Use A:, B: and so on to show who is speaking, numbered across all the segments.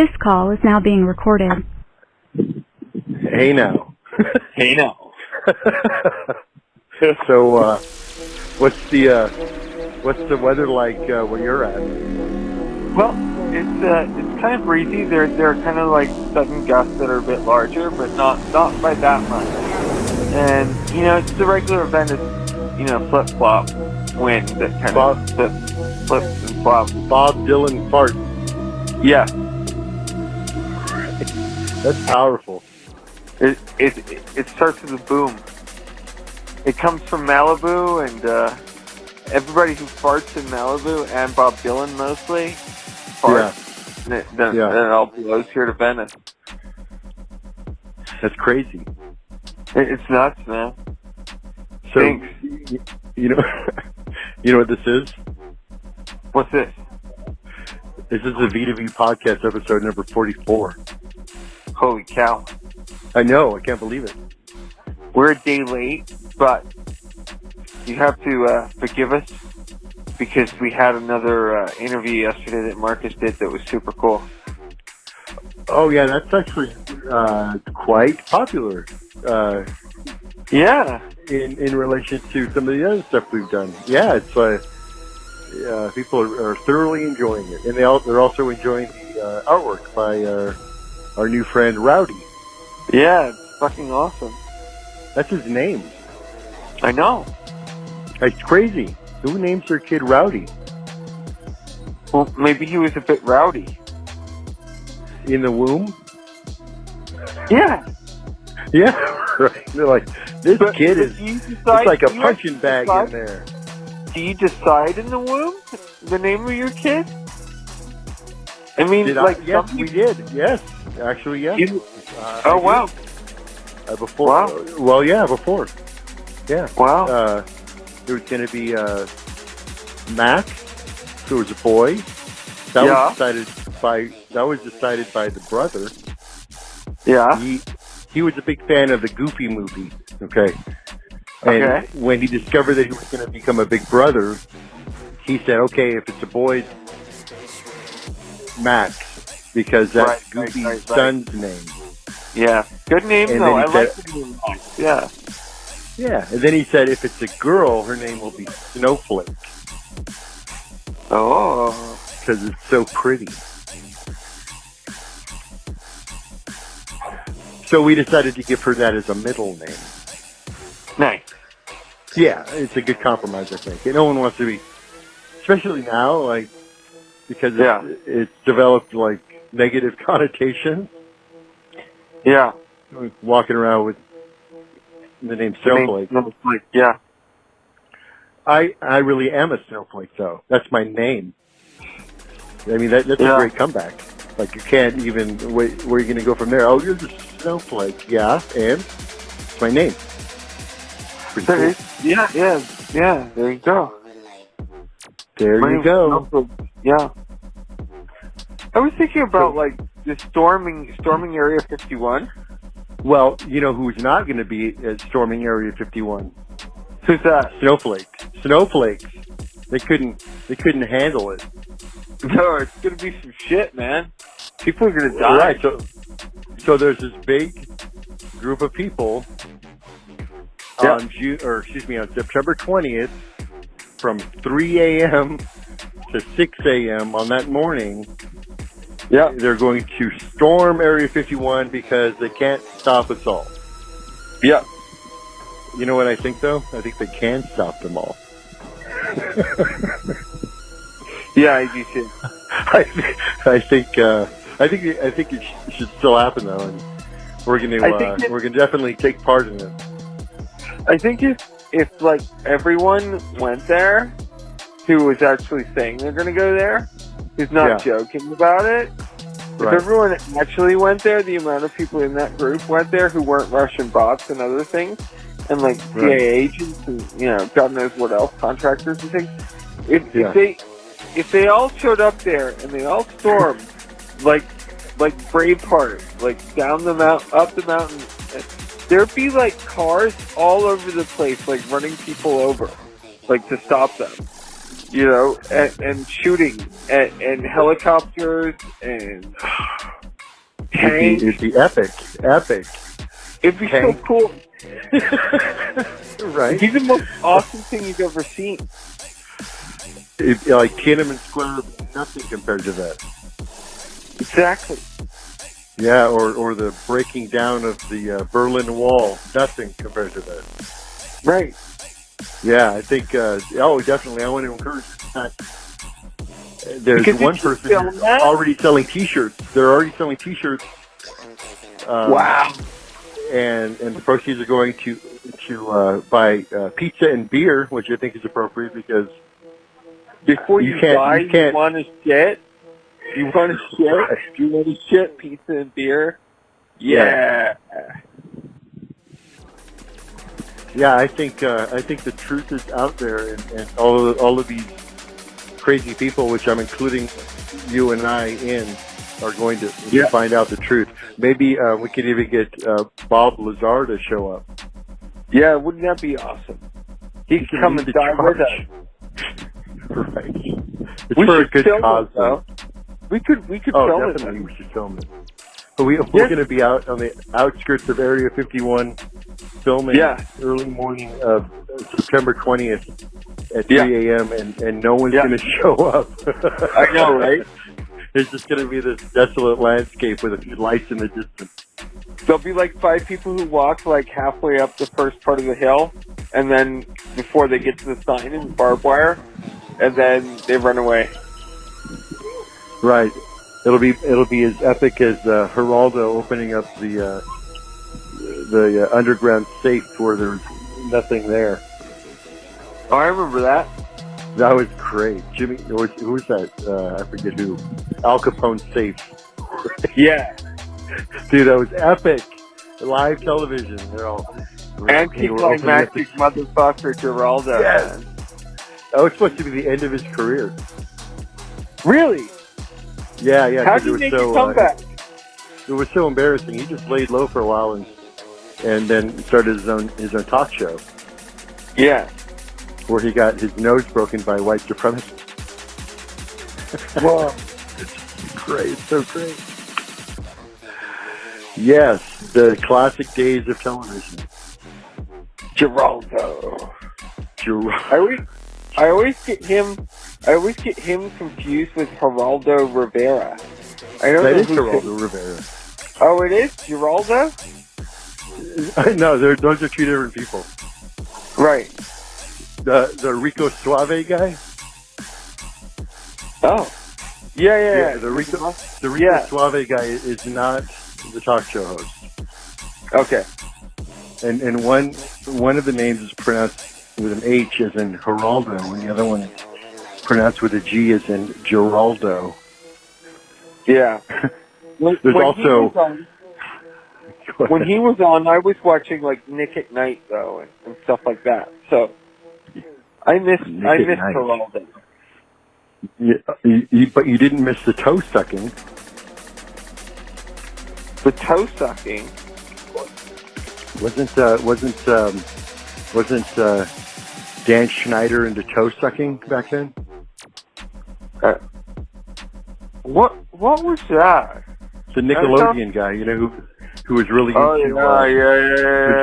A: This call is now being recorded.
B: Hey now.
C: Hey now.
B: So, what's the weather like where you're at?
C: Well, it's kind of breezy. There are kind of like sudden gusts that are a bit larger, but not by that much. And it's the regular event of flip flop wind that kind of flips and flops.
B: Bob Dylan fart.
C: Yeah.
B: That's powerful.
C: It starts with a boom. It comes from Malibu, and everybody who farts in Malibu, and Bob Dylan mostly, farts. Yeah. Then it all blows here to Venice.
B: That's crazy.
C: It's nuts, man.
B: So,
C: Thanks.
B: you know what this is?
C: What's this?
B: This is the V2V podcast episode number 44.
C: Holy cow.
B: I know, I can't believe it.
C: We're a day late, but you have to forgive us because we had another interview yesterday that Marcus did that was super cool.
B: Oh yeah, that's actually quite popular.
C: Yeah.
B: In relation to some of the other stuff we've done. Yeah, it's people are thoroughly enjoying it, and they're also enjoying the artwork by our new friend Rowdy.
C: Yeah, it's fucking awesome.
B: That's his name.
C: I know.
B: It's crazy. Who names their kid Rowdy?
C: Well, maybe he was a bit rowdy.
B: In the womb?
C: Yeah.
B: Yeah, right. They're like, this kid is it's like a punching bag in there.
C: Do you decide in the womb the name of your kid? I mean,
B: yes, we did. Yes, actually, yes.
C: Wow.
B: Before.
C: Wow.
B: Well, yeah, before. Yeah.
C: Wow.
B: There was going to be Max, who was a boy. That was decided by the brother.
C: Yeah.
B: He was a big fan of the Goofy movie. Okay. And when he discovered that he was going to become a big brother, he said, "Okay, if it's a boy, Max, because that's Goofy's son's name."
C: Yeah. Good name, though. I like the name Max. Yeah.
B: Yeah. And then he said, if it's a girl, her name will be Snowflake.
C: Oh.
B: Because it's so pretty. So we decided to give her that as a middle name.
C: Nice.
B: Yeah, it's a good compromise, I think. And no one wants to be, especially now, because it's developed, negative connotations.
C: Yeah.
B: Walking around with the name Snowflake.
C: Yeah.
B: I really am a snowflake, though. That's my name. I mean, that's a great comeback. You can't even, where are you going to go from there? Oh, you're the snowflake. Yeah, and it's my name. Pretty cool.
C: Yeah, there you go.
B: There you go.
C: Yeah. I was thinking about, the storming Area 51.
B: Well, you know who's not going to be storming Area 51?
C: Who's that?
B: Snowflakes. They couldn't handle it.
C: No, it's going to be some shit, man. People are going to die.
B: Right, so there's this big group of people on September 20th from 3 a.m. to 6 a.m. on that morning.
C: Yeah.
B: They're going to storm Area 51 because they can't stop us all.
C: Yeah.
B: You know what I think, though? I think they can stop them all.
C: Yeah, I do too.
B: I think it should still happen, though, and we're gonna definitely take part in it.
C: I think if everyone went there, who was actually saying they're going to go there, who's not joking about it. Right. If everyone actually went there, the amount of people in that group went there who weren't Russian bots and other things, and CIA agents and God knows what else, contractors and things. If they all showed up there and they all stormed like Braveheart, down the up the mountain, there'd be cars all over the place, running people over, to stop them. you know, and shooting, and helicopters, and tanks.
B: It'd be epic.
C: It'd be so cool.
B: Right.
C: It'd be the most awesome thing you've ever seen.
B: Like Tiananmen Square would be nothing compared to that.
C: Exactly.
B: Yeah, or the breaking down of the Berlin Wall. Nothing compared to that.
C: Right.
B: Yeah, I think, definitely. I want to encourage that. There's
C: Because
B: one person who's already selling T-shirts. They're already selling T-shirts.
C: Wow.
B: And the proceeds are going to buy pizza and beer, which I think is appropriate because
C: before you die, you want to shit? You want to shit? You want to shit pizza and beer? Yeah.
B: Yeah, I think the truth is out there, and all of these crazy people, which I'm including you and I in, are going to find out the truth. Maybe we could even get Bob Lazar to show up.
C: Yeah, wouldn't that be awesome? He could come and die with us.
B: Right. It's for a good cause, though.
C: We could film it.
B: Definitely we should film it. But we're going to be out on the outskirts of Area 51 filming early morning of September 20th at 3 a.m. and no one's going to show up.
C: I know, right?
B: It's just going to be this desolate landscape with a few lights in the distance.
C: There'll be like 5 people who walk like halfway up the first part of the hill, and then before they get to the sign and barbed wire, and then they run away.
B: Right. It'll be as epic as Geraldo opening up the underground safe where there's nothing there.
C: Oh, I remember that.
B: That was great. Jimmy, who was that? I forget who. Al Capone's safe.
C: Yeah.
B: Dude, that was epic. Live television. They're all
C: anticlimactic motherfucker Geraldo.
B: Yes. That was supposed to be the end of his career.
C: Really?
B: Yeah.
C: How did he make his comeback?
B: It was so embarrassing. He just laid low for a while and then started his own talk show.
C: Yeah.
B: Where he got his nose broken by white supremacists.
C: Whoa.
B: It's great. It's so great. Yes, the classic days of television.
C: Geraldo. I always get him confused with Geraldo Rivera. I don't know
B: that is Geraldo Rivera.
C: Oh, it is Geraldo?
B: No, those are two different people.
C: Right.
B: The Rico Suave guy.
C: Oh. Yeah.
B: The Rico Suave guy is not the talk show host.
C: Okay.
B: And one of the names is pronounced with an H as in Geraldo, and the other one is pronounced with a G as in Geraldo.
C: Yeah. When he was on, I was watching like Nick at Night though, and stuff like that. So I missed Geraldo.
B: But you didn't miss the toe sucking.
C: The toe sucking
B: wasn't Dan Schneider into toe sucking back then?
C: What was that?
B: The Nickelodeon guy, you know, who was really
C: was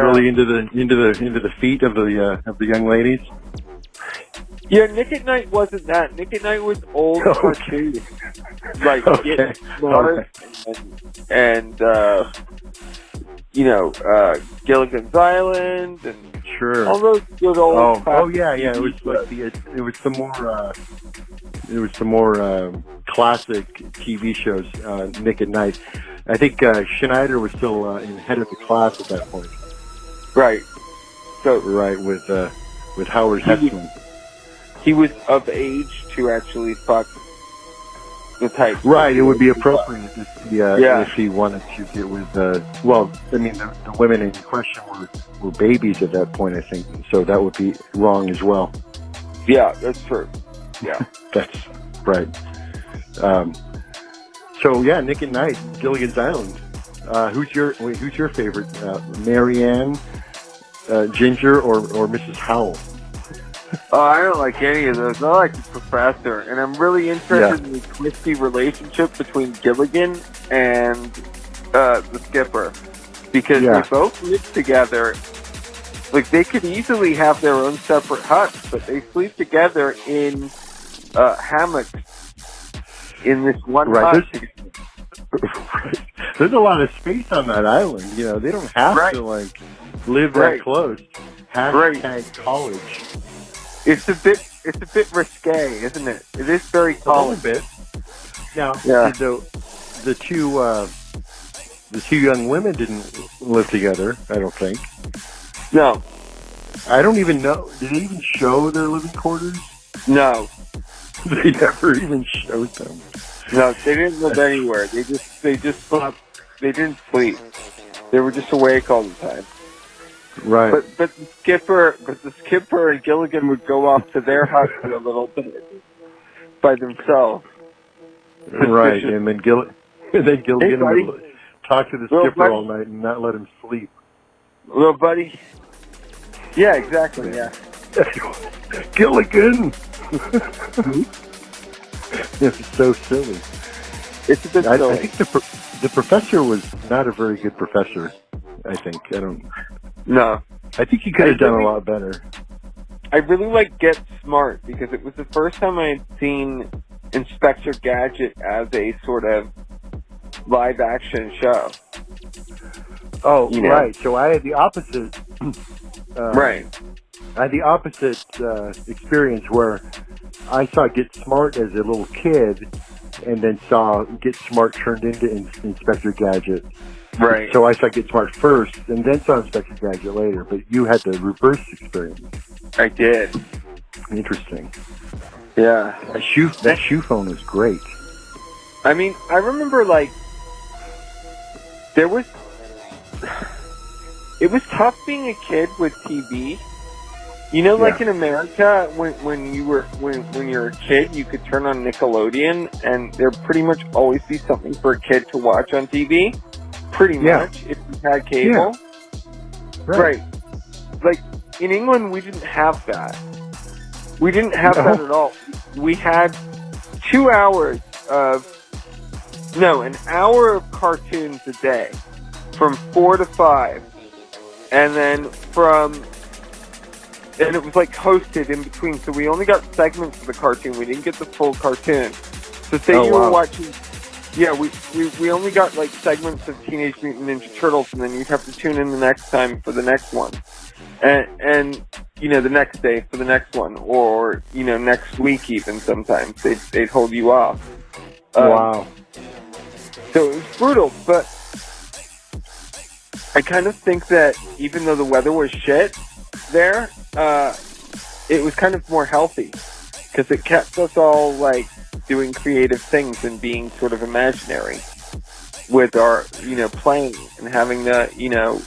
B: really into the feet of the young ladies.
C: Yeah, Nick at Night wasn't that. Nick at Night was old cartoons, like Get Smart and Gilligan's Island and all those good old.
B: Yeah. It was some more classic TV shows. Nick at Night. I think Schneider was still in head of the class at that point.
C: Right. So
B: with Howard Hesseman.
C: He was of age to actually fuck the type.
B: Right, it would be appropriate if he wanted to get with. The women in question were babies at that point, I think. So that would be wrong as well.
C: Yeah, that's true. Yeah,
B: that's right. Nick at Night, Gilligan's Island. Who's your favorite? Marianne, Ginger, or Mrs. Howell?
C: Oh, I don't like any of those. I like the Professor, and I'm really interested in the twisty relationship between Gilligan and the Skipper, because they both live together. Like, they could easily have their own separate huts, but they sleep together in hammocks in this one hut.
B: There's a lot of space on that island. You know, they don't have to like live that close. Hashtag college.
C: It's a bit risque, isn't it? It is very college.
B: A little bit. Now, the two young women didn't live together. I don't think.
C: No. I
B: don't even know. Did they even show their living quarters?
C: No.
B: They never even showed them.
C: No, they didn't live anywhere. They just slept. They didn't sleep. They were just awake all the time.
B: Right.
C: But the skipper and Gilligan would go off to their hut for a little bit by themselves.
B: Right, and then Gilligan would talk to the skipper all night and not let him sleep.
C: Little buddy. Yeah, exactly. Yeah.
B: Gilligan. It's so silly.
C: It's a bit silly.
B: I think the professor was not a very good professor. I think
C: No.
B: I think he could have done a lot better.
C: I really like Get Smart because it was the first time I had seen Inspector Gadget as a sort of live action show.
B: Oh, right. So I had the opposite.
C: Right.
B: I had the opposite experience where I saw Get Smart as a little kid, and then saw Get Smart turned into Inspector Gadget.
C: Right.
B: So I saw Get Smart first, and then saw Inspector Gadget later. But you had the reverse experience.
C: I did.
B: Interesting.
C: Yeah.
B: That shoe phone was great.
C: I mean, I remember it was tough being a kid with TV. You know, like in America, when you're a kid, you could turn on Nickelodeon, and there'd pretty much always be something for a kid to watch on TV. Pretty much, if you had cable.
B: Yeah.
C: Right. Like, in England, we didn't have that. We didn't have that at all. We had an hour of cartoons a day, from 4 to 5. And then and it was like hosted in between, so we only got segments of the cartoon. We didn't get the full cartoon. So say you were watching, we only got like segments of Teenage Mutant Ninja Turtles, and then you'd have to tune in the next time for the next one, and you know, the next day for the next one, or you know, next week even. Sometimes they'd hold you off.
B: Wow.
C: So it was brutal, but I kind of think that even though the weather was shit there, it was kind of more healthy because it kept us all like doing creative things and being sort of imaginary with our, you know, playing and having the, you know,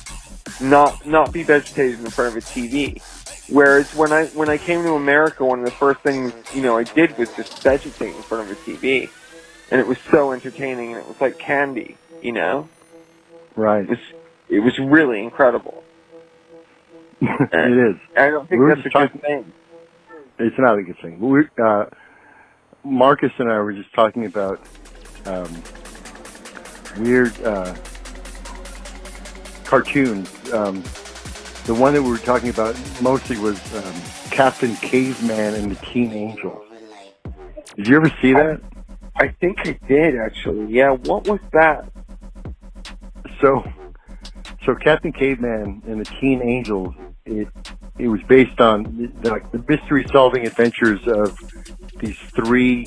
C: not be vegetated in front of a TV. Whereas when I came to America, one of the first things, you know, I did was just vegetate in front of a TV, and it was so entertaining, and it was like candy, you know.
B: Right.
C: It was really incredible.
B: It is.
C: I don't think that's a good thing.
B: It's not a good thing. Marcus and I were just talking about weird cartoons. The one that we were talking about mostly was Captain Caveman and the Teen Angels. Did you ever see that?
C: I think I did, actually. Yeah, what was that?
B: So Captain Caveman and the Teen Angels, it was based on the mystery-solving adventures of these three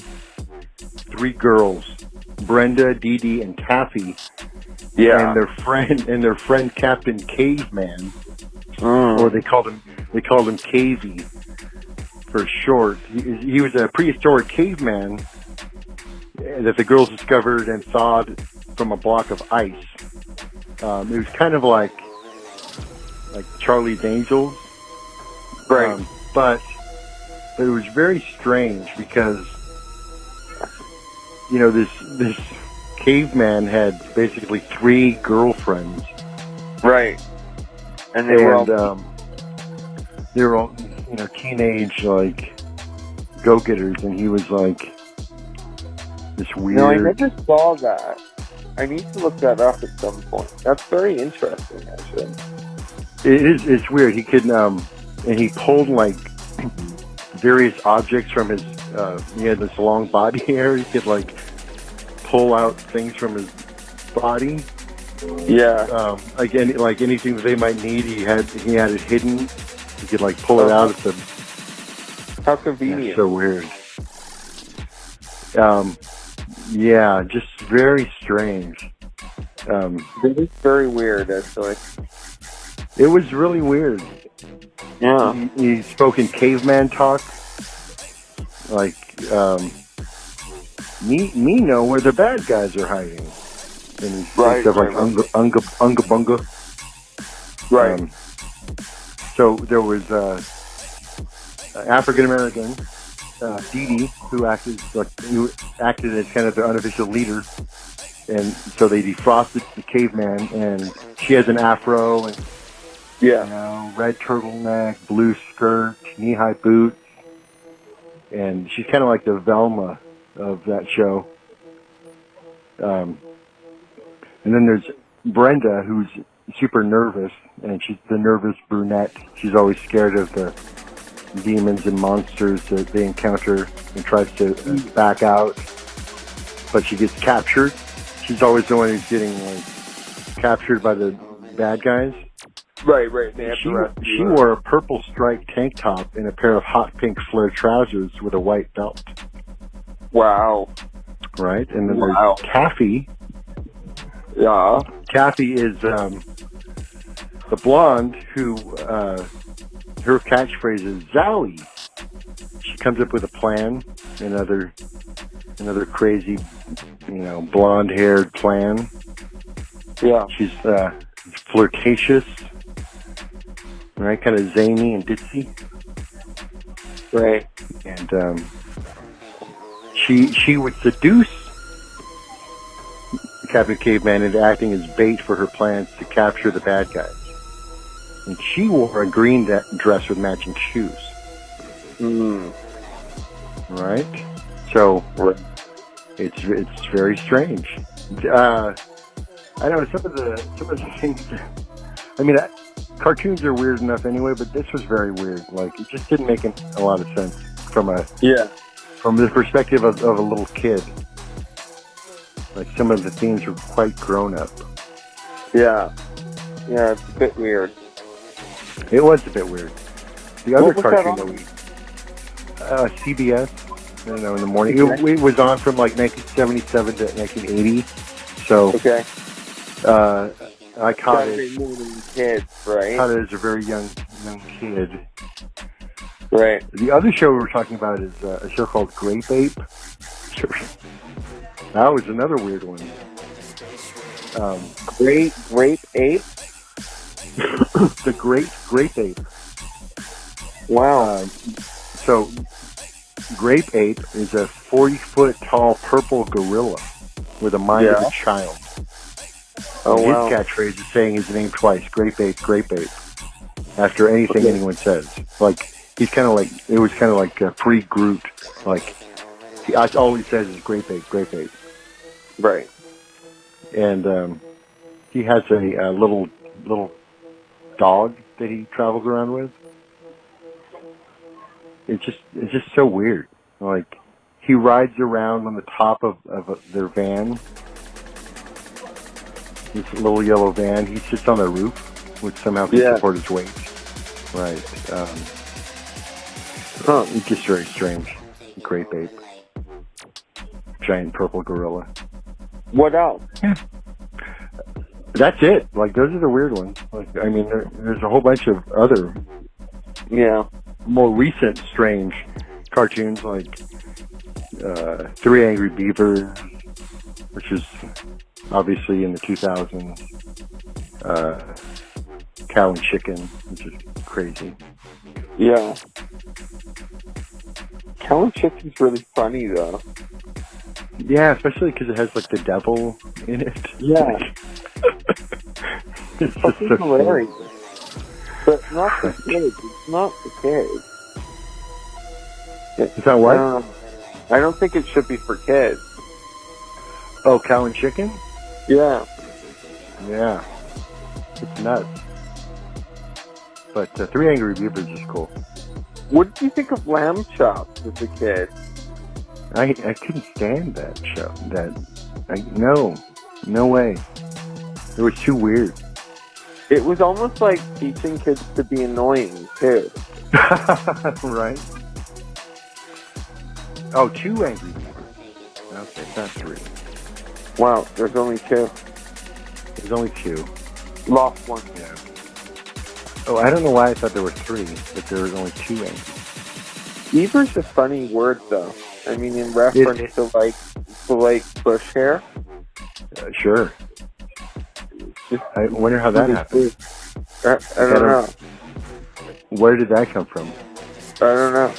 B: girls, Brenda, Dee Dee, and Taffy.
C: Yeah.
B: And their friend Captain Caveman, or they called him Cavey for short. He was a prehistoric caveman that the girls discovered and thawed from a block of ice. It was kind of like Charlie's Angels,
C: right?
B: But it was very strange because, you know, this caveman had basically 3 girlfriends,
C: right? And they were all
B: teenage like go-getters, and he was like this weird.
C: No, I never saw that. I need to look that up at some point. That's very interesting, actually.
B: It's weird. He could and he pulled like various objects from his. He had this long body hair. He could like pull out things from his body.
C: Yeah.
B: Like anything that they might need, he had it hidden. He could like pull it out at the.
C: How convenient.
B: That's so weird. Yeah, just very strange.
C: It is very weird, actually.
B: It was really weird.
C: Yeah.
B: He spoke in caveman talk. Like, me know where the bad guys are hiding. And stuff like unga bunga.
C: Right.
B: So there was African American Dee Dee, who acted as kind of their unofficial leader, and so they defrosted the caveman, and she has an afro and red turtleneck, blue skirt, knee-high boots, and she's kind of like the Velma of that show. And then there's Brenda, who's super nervous, and she's the nervous brunette. She's always scared of the demons and monsters that they encounter and tries to back out, but she gets captured. She's always the one who's getting like captured by the bad guys.
C: Right.
B: She wore a purple striped tank top and a pair of hot pink flare trousers with a white belt.
C: Wow.
B: Right, and then there's Kathy.
C: Yeah. Kathy
B: is the blonde who her catchphrase is Zowie. She comes up with a plan, another crazy, blonde-haired plan.
C: Yeah.
B: She's flirtatious, right? Kind of zany and ditzy.
C: Right.
B: And she would seduce Captain Caveman into acting as bait for her plans to capture the bad guys. And she wore a green dress with matching shoes. Right? So, it's very strange. I know some of the things. Cartoons are weird enough anyway, but this was very weird. Like, it just didn't make a lot of sense from the perspective of a little kid. Like, some of the themes were quite grown up.
C: Yeah, it's a bit weird.
B: It was a bit weird. The other cartoon that CBS, in the morning. It was on from like 1977 to 1980. So I caught it.
C: Kids, right?
B: Caught it as a very young kid.
C: Right.
B: The other show we were talking about is a show called Grape Ape. That was another weird one.
C: Grape Ape?
B: The Grape Ape.
C: Wow.
B: So, Grape Ape is a 40-foot tall purple gorilla with a mind of a child.
C: Oh,
B: and
C: wow.
B: His catchphrase is saying his name twice, Grape Ape, Grape Ape, after anything anyone says. Like, it was kind of like pre-Groot. Like, all he says is Grape Ape, Grape Ape.
C: Right.
B: And he has a little dog that he travels around with. It's just so weird. Like, he rides around on the top of their van. This little yellow van. He sits on the roof, which somehow can support his weight. Right. It's just very strange. Grape Ape. Giant purple gorilla.
C: What else?
B: That's it. Like, those are the weird ones. Like, there's a whole bunch of other, more recent strange cartoons, like Three Angry Beavers, which is obviously in the 2000s. Cow and Chicken, which is crazy.
C: Yeah. Cow and Chicken's really funny, though.
B: Yeah, especially because it has, like, the devil in it.
C: Yeah.
B: It's
C: fucking hilarious. But not the kids. It's not the kids.
B: Is that what?
C: I don't think it should be for kids.
B: Oh, cow and chicken?
C: Yeah.
B: Yeah. It's nuts. But Three Angry Beavers is cool.
C: What did you think of lamb chops as a kid?
B: I couldn't stand that show. No way. It was too weird.
C: It was almost like teaching kids to be annoying, too.
B: Right? Oh, 2 Angry Beavers. Okay, not 3.
C: Wow, there's only 2.
B: There's only 2.
C: Lost one.
B: Yeah. Oh, I don't know why I thought there were 3, but there was only 2 Angry Beavers.
C: Beaver's a funny word, though. I mean, in reference to bush hair.
B: Sure. I wonder how that happened.
C: I don't know.
B: Where did that come from?
C: I don't know.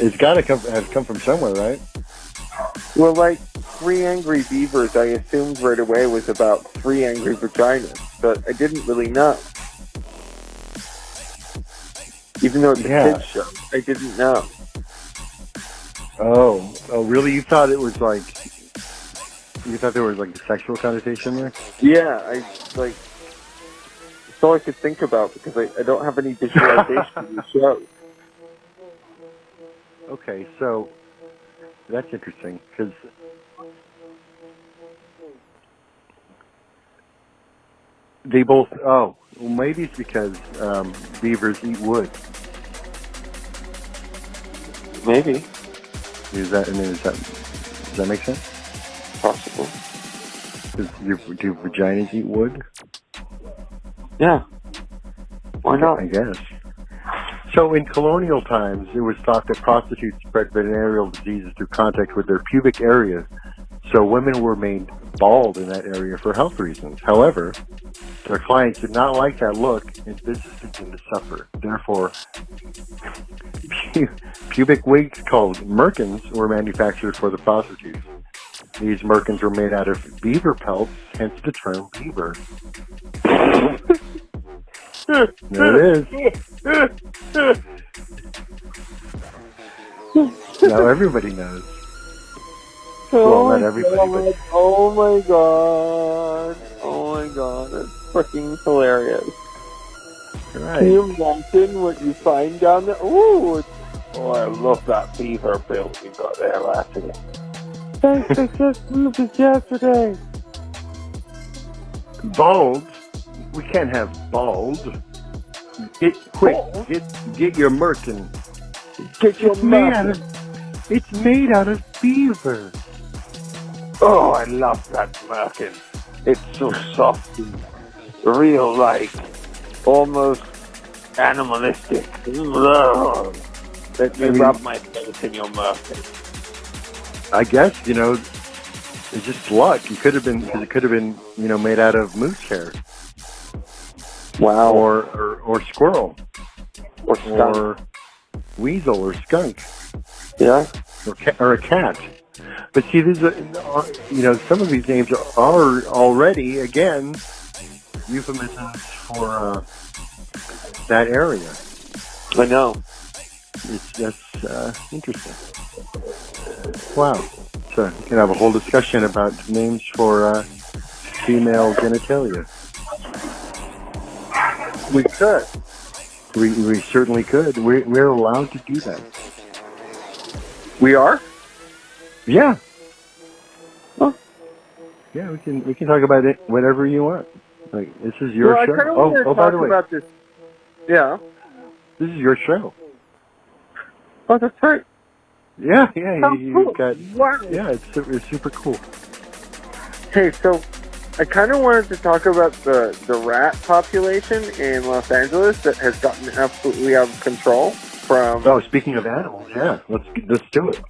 B: It's got to have come from somewhere, right?
C: Well, like 3 Angry Beavers, I assumed right away was about 3 angry vaginas, but I didn't really know. Even though it's a kid's show, I didn't know.
B: Oh, really? You thought there was like a sexual connotation there?
C: Yeah, that's all I could think about because I don't have any visualization of the show.
B: Okay, so that's interesting because they both. Oh, well, maybe it's because beavers eat wood.
C: Maybe.
B: Does that make sense?
C: Possible.
B: Do vaginas eat wood?
C: Yeah. Why not?
B: I guess. So in colonial times, it was thought that prostitutes spread venereal diseases through contact with their pubic areas. So women were made bald in that area for health reasons. However, their clients did not like that look, and business began to suffer. Therefore, pubic wigs called Merkins were manufactured for the prostitutes. These Merkins were made out of beaver pelts, hence the term beaver. There it is. Now everybody knows. Well, not everybody, but...
C: Oh my god. Oh my god. That's freaking hilarious.
B: Right.
C: Can you imagine what you find down there? Ooh. Oh, I love that beaver build we got there last year. Thanks, I just moved it yesterday.
B: Bald? We can't have bald. Get your Merkin.
C: Get your Merkin.
B: It's made out of beaver.
C: Oh, I love that Merkin. It's so soft and real, almost animalistic. Let me rub my face in your Merkin.
B: I guess, it's just luck. It could have been, made out of moose hair.
C: Wow.
B: Or squirrel.
C: Or skunk.
B: Or weasel or skunk.
C: Yeah.
B: Or a cat. But see, there's some of these names are already, again, euphemisms for that area.
C: I know.
B: That's interesting. Wow. So you can have a whole discussion about names for female genitalia.
C: We could.
B: We certainly could. We're allowed to do that.
C: We are?
B: Yeah.
C: Huh?
B: Yeah, we can talk about it whatever you want. This is your show.
C: I kind of want to talk about this. Yeah.
B: This is your show.
C: Oh, that's right.
B: Yeah. You've got.
C: Wow.
B: Yeah, it's super cool.
C: Hey, so I kind of wanted to talk about the rat population in Los Angeles that has gotten absolutely out of control from...
B: Oh, speaking of animals, yeah. Let's do it.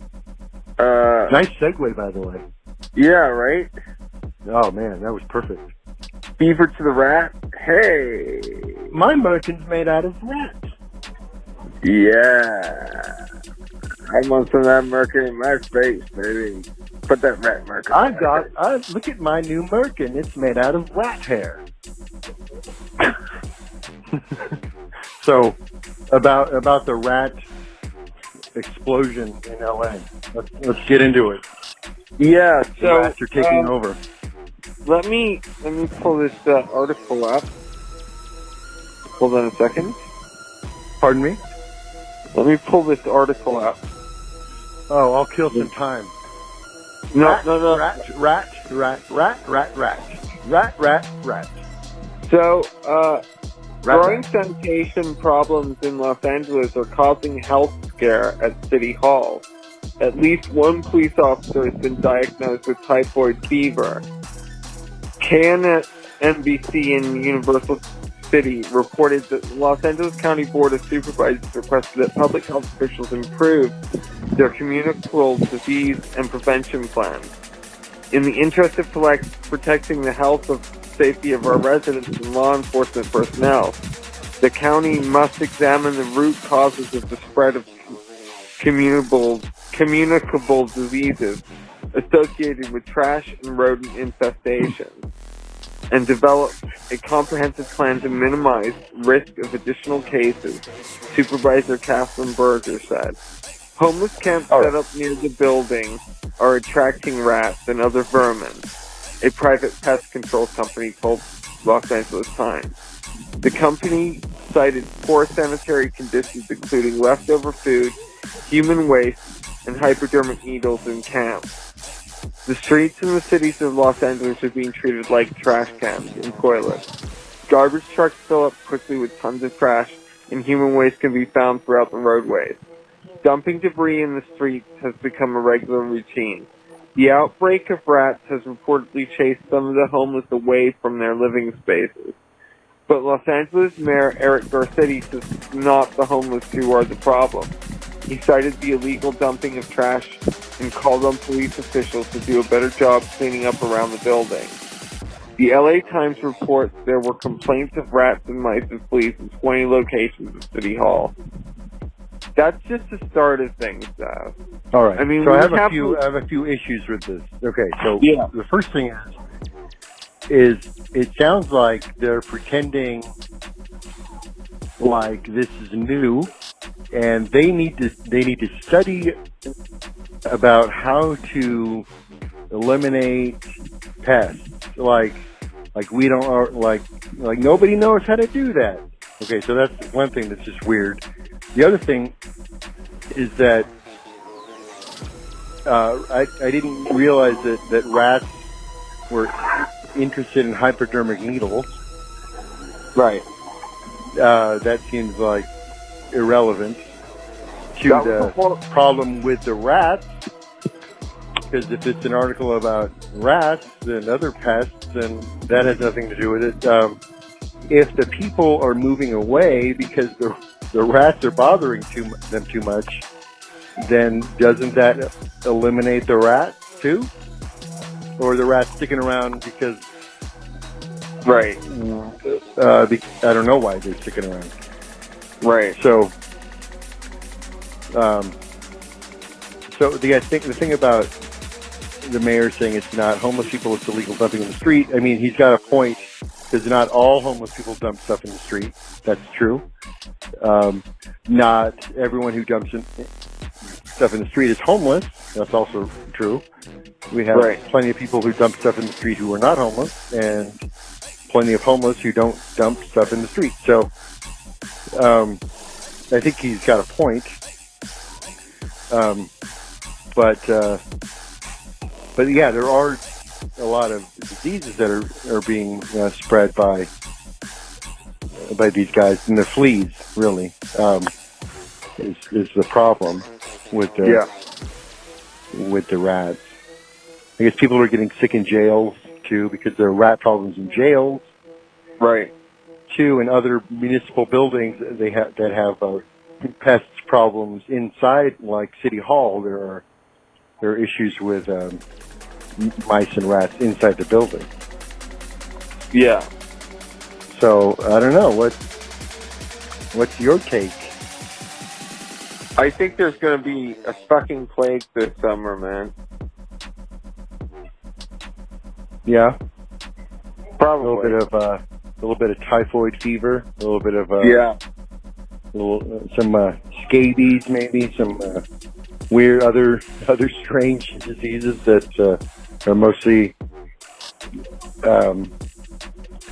B: Nice segue, by the way.
C: Yeah, right?
B: Oh, man, that was perfect.
C: Beaver to the rat? Hey!
B: My Merkin's made out of rat.
C: Yeah. I want some of that Merkin in my face, baby. Put that rat Merkin.
B: Look at my new Merkin. It's made out of rat hair. So, about the rat explosion in LA. Let's get into it.
C: Yeah,
B: the rats are taking over.
C: Let me pull this article up. Hold on a second.
B: Pardon me?
C: Let me pull this article up.
B: Oh, I'll kill some time.
C: No.
B: Rat.
C: So, growing sanitation problems in Los Angeles are causing health scare at City Hall. At least one police officer has been diagnosed with typhoid fever. NBC in Universal City reported that the Los Angeles County Board of Supervisors requested that public health officials improve their communicable disease and prevention plans. In the interest of protecting the health and safety of our residents and law enforcement personnel, the county must examine the root causes of the spread of communicable diseases associated with trash and rodent infestation, and develop a comprehensive plan to minimize risk of additional cases, Supervisor Catherine Berger said. Homeless camps set up near the building are attracting rats and other vermin, a private pest control company told Los Angeles Times. The company cited poor sanitary conditions including leftover food, human waste, and hypodermic needles in camps. The streets in the cities of Los Angeles are being treated like trash cans and toilets. Garbage trucks fill up quickly with tons of trash, and human waste can be found throughout the roadways. Dumping debris in the streets has become a regular routine. The outbreak of rats has reportedly chased some of the homeless away from their living spaces. But Los Angeles Mayor Eric Garcetti says it's not the homeless who are the problem. He cited the illegal dumping of trash and called on police officials to do a better job cleaning up around the building. The LA Times reports there were complaints of rats and mice and fleas in 20 locations at City Hall. That's just the start of things, though.
B: All right.
C: I mean,
B: so I have a few issues with this. Okay, so the first thing is it sounds like they're pretending like this is new, and they need to study about how to eliminate pests. Like we don't like nobody knows how to do that. Okay, so that's one thing that's just weird. The other thing is that I didn't realize that rats were interested in hypodermic needles.
C: Right.
B: That seems like irrelevant to the problem with the rats, because if it's an article about rats and other pests, then that has nothing to do with it. If the people are moving away because the rats are bothering them too much, then doesn't that eliminate the rats too? Or the rats sticking around because...
C: Right.
B: I don't know why they're sticking around.
C: Right.
B: So I think the thing about the mayor saying it's not homeless people, it's illegal dumping in the street, I mean, he's got a point, because not all homeless people dump stuff in the street. That's true. Not everyone who dumps stuff in the street is homeless. That's also true. We have plenty of people who dump stuff in the street who are not homeless, and plenty of homeless who don't dump stuff in the street. So I think he's got a point. But yeah, there are a lot of diseases that are being spread by these guys, and the fleas really is the problem with the rats. I guess people are getting sick in jails too because there are rat problems in jails.
C: Right.
B: Too, in other municipal buildings that have pests problems inside, like City Hall. There are issues with mice and rats inside the building.
C: Yeah.
B: So I don't know what's your take?
C: I think there's going to be a fucking plague this summer, man.
B: Yeah.
C: Probably
B: A little bit of typhoid fever. A little bit of some scabies, maybe some weird other strange diseases that are mostly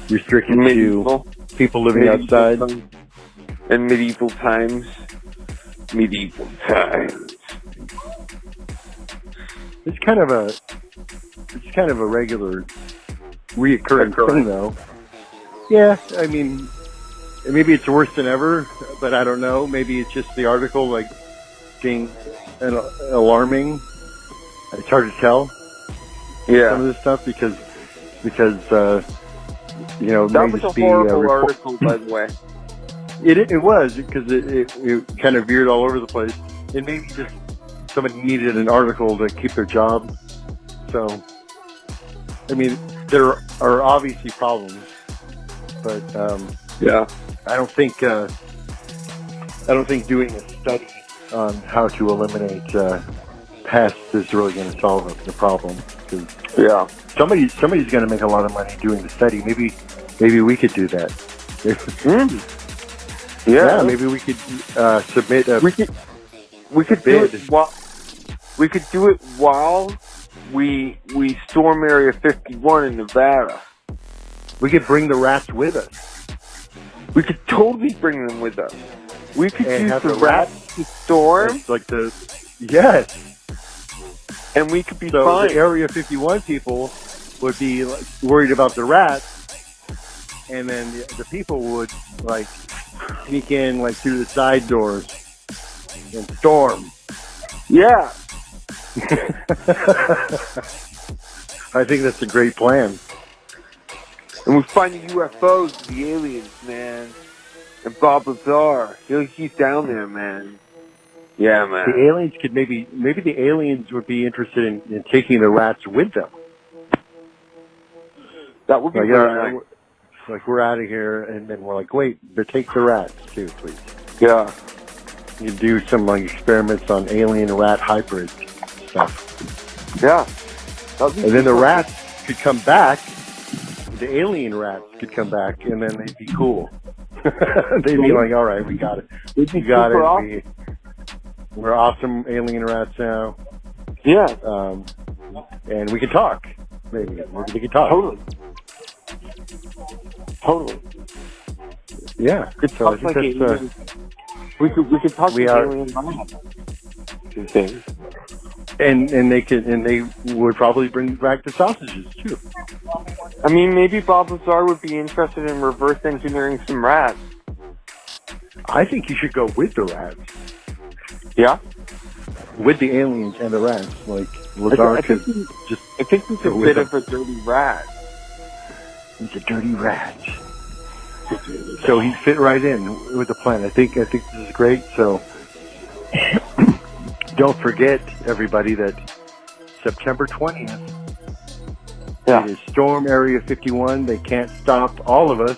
B: restricted to people living outside.
C: In medieval times.
B: It's kind of a regular, reoccurring thing, though. Yeah, I mean, maybe it's worse than ever, but I don't know. Maybe it's just the article, like, being alarming. It's hard to tell.
C: Yeah.
B: Some of this stuff because you know, it
C: that
B: may
C: was
B: just
C: a horrible article, by the way.
B: It was, because it kind of veered all over the place. And maybe just somebody needed an article to keep their job. So, I mean, there are obviously problems, but
C: yeah,
B: I don't think doing a study on how to eliminate pests is really going to solve the problem. Cause
C: yeah,
B: somebody's going to make a lot of money doing the study. Maybe we could do that. Yeah, maybe we could submit a.
C: We could do it while we storm Area 51 in Nevada.
B: We could bring the rats with us.
C: We could totally bring them with us. We could use
B: have
C: the rats to storm.
B: Like yes.
C: And we could be
B: so
C: fine.
B: The Area 51 people would be worried about the rats, and then the people would like sneak in like through the side doors and storm.
C: Yeah.
B: I think that's a great plan.
C: And we find the UFOs, the aliens, man. And Bob Lazar, he's down there, man. Yeah, man.
B: The aliens could maybe the aliens would be interested in taking the rats with them.
C: That would be really nice.
B: Like we're out of here, and then we're like, wait, but take the rats too, please.
C: Yeah.
B: You can do some like experiments on alien rat hybrid stuff.
C: Yeah.
B: And then the rats could come back. The alien rats could come back, and then they'd be cool. They'd be like, all right, we got it. We got it. We're awesome alien rats now.
C: Yeah.
B: And we can talk. Maybe they can talk.
C: Totally.
B: Yeah.
C: So I think that's, we could talk to alien rats. Things.
B: And they would probably bring back the sausages too.
C: I mean, maybe Bob Lazar would be interested in reverse engineering some rats.
B: I think you should go with the rats.
C: Yeah?
B: With the aliens and the rats. Like, Lazar could just...
C: I think he's a bit of a dirty rat.
B: He's a dirty rat. So he'd fit right in with the plan. I think this is great. So don't forget, everybody, that September 20th is Storm Area 51. They can't stop all of us.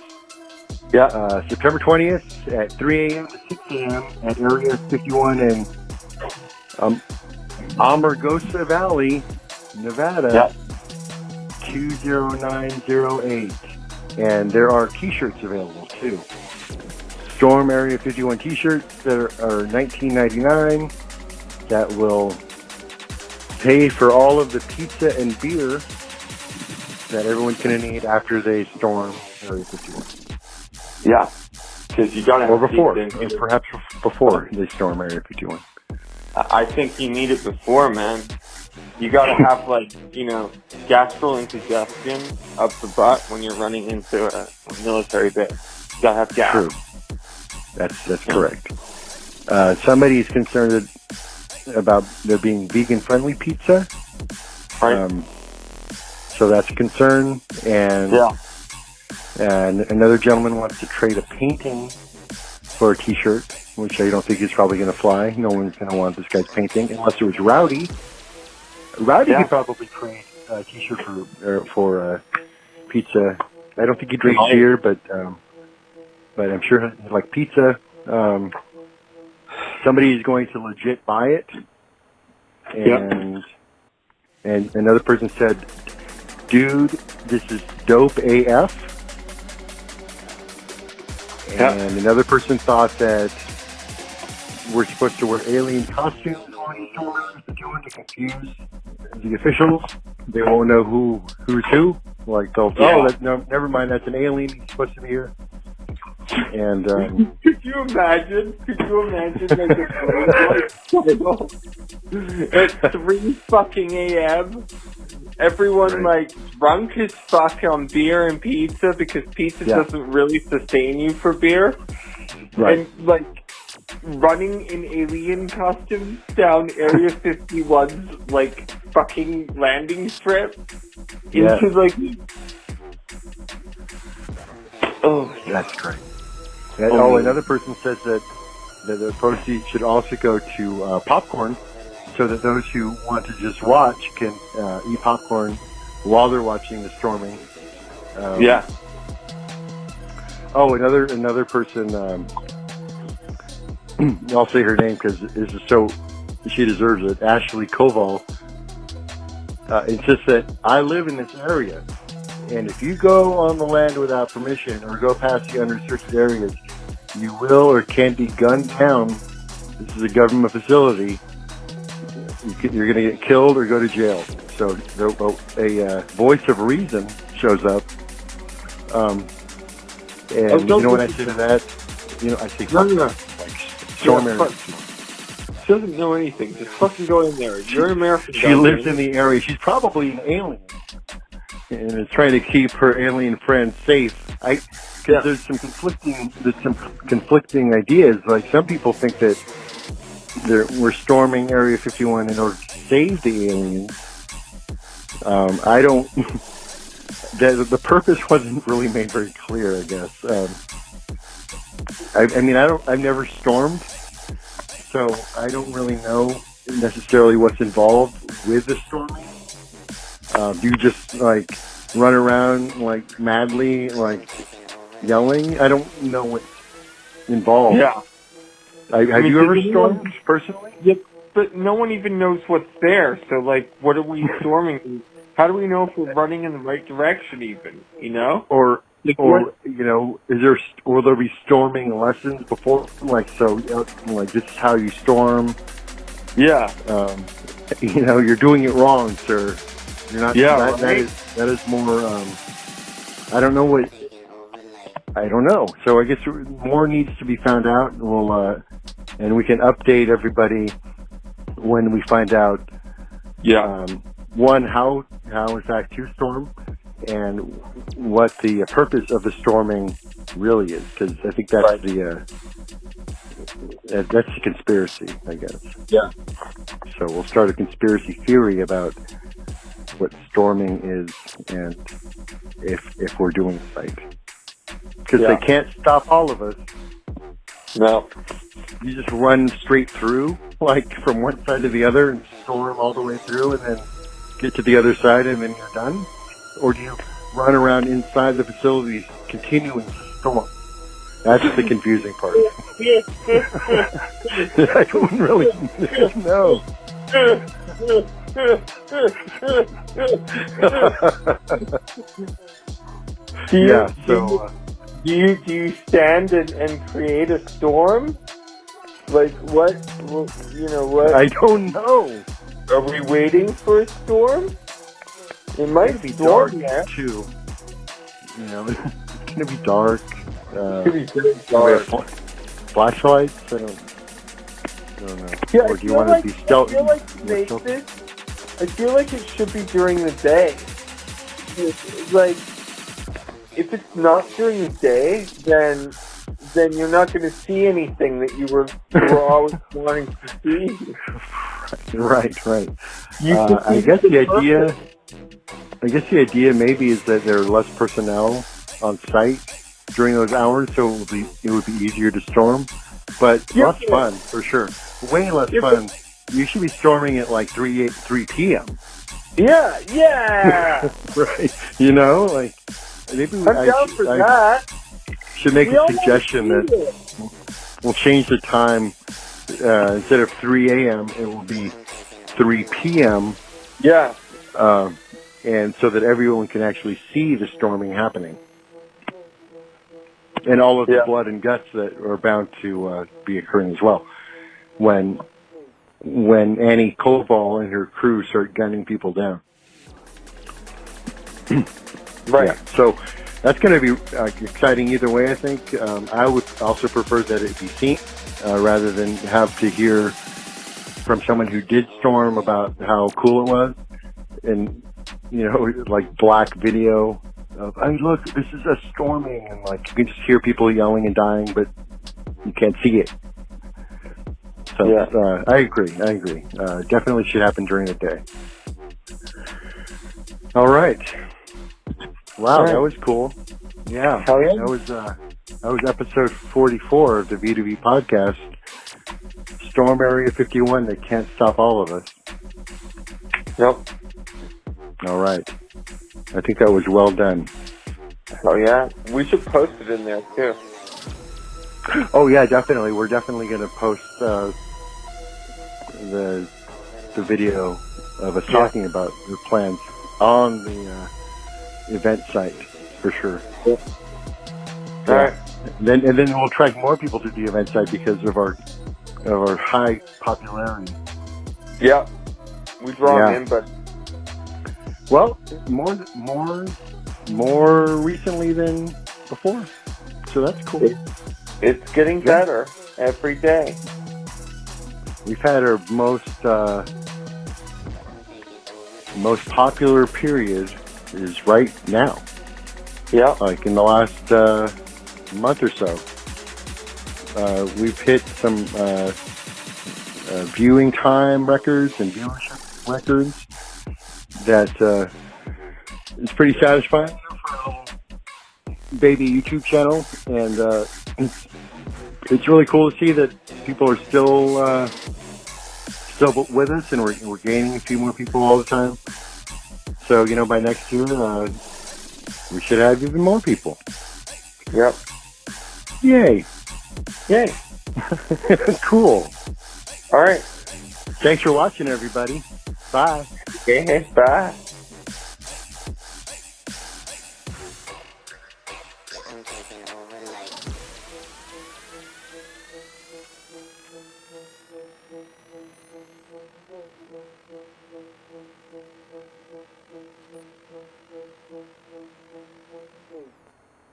C: Yeah.
B: September 20th at 3 a.m. to 6 a.m. at Area 51 in Amargosa Valley, Nevada, 20908. And there are T-shirts available, too. Storm Area 51 T-shirts that are $19.99. That will pay for all of the pizza and beer that everyone's going to need after they storm Area 51.
C: Yeah, because you gotta have
B: before, perhaps before they storm Area 51.
C: I think you need it before, man. You gotta have gastral indigestion up the butt when you're running into a military base. You gotta have gas.
B: True. That's correct. Somebody's concerned about there being vegan-friendly pizza.
C: Right.
B: So that's a concern. And another gentleman wants to trade a painting for a T-shirt, which I don't think is probably going to fly. No one's going to want this guy's painting unless it was Rowdy. Rowdy could probably trade a T-shirt for pizza. I don't think he drinks beer, but I'm sure he like pizza. Somebody is going to legit buy it. And another person said, dude, this is dope AF. And another person thought that we're supposed to wear alien costumes while you storm the door to confuse the officials. They won't know who's who. Like they'll no, never mind. That's an alien. He's supposed to be here. And
C: could you imagine? Like at 3 fucking a.m. Everyone like drunk as fuck on beer and pizza because pizza doesn't really sustain you for beer.
B: Right.
C: And like running in alien costumes down Area 51's like fucking landing strip into like. Oh,
B: that's great. Another person says that the proceeds should also go to popcorn, so that those who want to just watch can eat popcorn while they're watching the storming. Oh, another person. I'll say her name because this is so she deserves it. Ashley Koval insists that I live in this area, and if you go on the land without permission or go past the unrestricted areas, you will or can be gunned down. This is a government facility. You're going to get killed or go to jail. So a voice of reason shows up. And you know what I say to that? I say, storm area.
C: She doesn't know anything. Just fucking go in there. You're an American.
B: She lives in the area. She's probably an alien. And is trying to keep her alien friends safe. Because there's some conflicting ideas. Like some people think that we're storming Area 51 in order to save the aliens. I don't. The purpose wasn't really made very clear. I guess. I've never stormed, so I don't really know necessarily what's involved with the storming. Do you just like run around like madly, like yelling? I don't know what's involved.
C: Yeah.
B: Have you ever stormed personally?
C: Yeah, but no one even knows what's there. So like, what are we storming? How do we know if we're running in the right direction? Even
B: Or will there be storming lessons before? Like this is how you storm.
C: Yeah.
B: You're doing it wrong, sir. You're not.
C: Yeah.
B: That is more. I don't know what. I don't know. So I guess more needs to be found out. And we can update everybody when we find out.
C: Yeah.
B: One, how in fact to storm, and what the purpose of the storming really is, because I think that's that's the conspiracy, I guess.
C: Yeah.
B: So we'll start a conspiracy theory about what storming is and if we're doing it right. Because they can't stop all of us.
C: No.
B: You just run straight through, like from one side to the other, and storm all the way through, and then get to the other side, and then you're done? Or do you run around inside the facilities continuing to storm? That's the confusing part. I don't really know.
C: Do you stand and create a storm? Like what? What?
B: I don't know.
C: Are we waiting for a storm? It might be dark
B: too. It's gonna be dark.
C: It's gonna be very dark.
B: Flashlights? I don't know.
C: Yeah,
B: or do you want to be stealthy?
C: I feel like it should be during the day. Like, if it's not during the day, then you're not going to see anything that you were always wanting to see.
B: Right. I guess the idea maybe is that there are less personnel on site during those hours, so it would be easier to storm. But less fun for sure. Way less fun. You should be storming at like 3 p.m.
C: Yeah.
B: Right. Maybe
C: I'm down for that.
B: Should make a suggestion that we'll change the time. Instead of 3 a.m., it will be 3 p.m.
C: Yeah.
B: And so that everyone can actually see the storming happening. And all of the blood and guts that are bound to be occurring as well. when Annie Koval and her crew start gunning people down.
C: Right.
B: Yeah. So that's going to be exciting either way, I think. I would also prefer that it be seen rather than have to hear from someone who did storm about how cool it was. And, you know, like black video of, hey, look, this is a storming. And, like, you can just hear people yelling and dying, but you can't see it. So,
C: yeah.
B: I agree. Definitely should happen during the day. All right. Wow,
C: All right.
B: that was cool. Yeah.
C: Hell yeah.
B: That was episode 44 of the V2V podcast. Storm Area 51 that can't stop all of us.
C: Yep.
B: All right. I think that was well done.
C: Oh yeah. We should post it in there too.
B: Oh yeah, definitely. We're definitely going to post the video of us talking about the plans on the event site for sure.
C: Yeah. All right.
B: And then we'll attract more people to the event site because of our high popularity.
C: Yeah. We draw them in, but
B: well, more recently than before. So that's cool.
C: It's getting better every day.
B: We've had our most popular period is right now.
C: Yeah.
B: Like in the last month or so. We've hit some viewing time records and viewership records that is pretty satisfying for a little baby YouTube channel, and it's really cool to see that people are still with us, and we're gaining a few more people all the time. So, you know, by next year, we should have even more people.
C: Yep.
B: Yay. Cool.
C: All right.
B: Thanks for watching, everybody. Bye.
C: Okay, bye.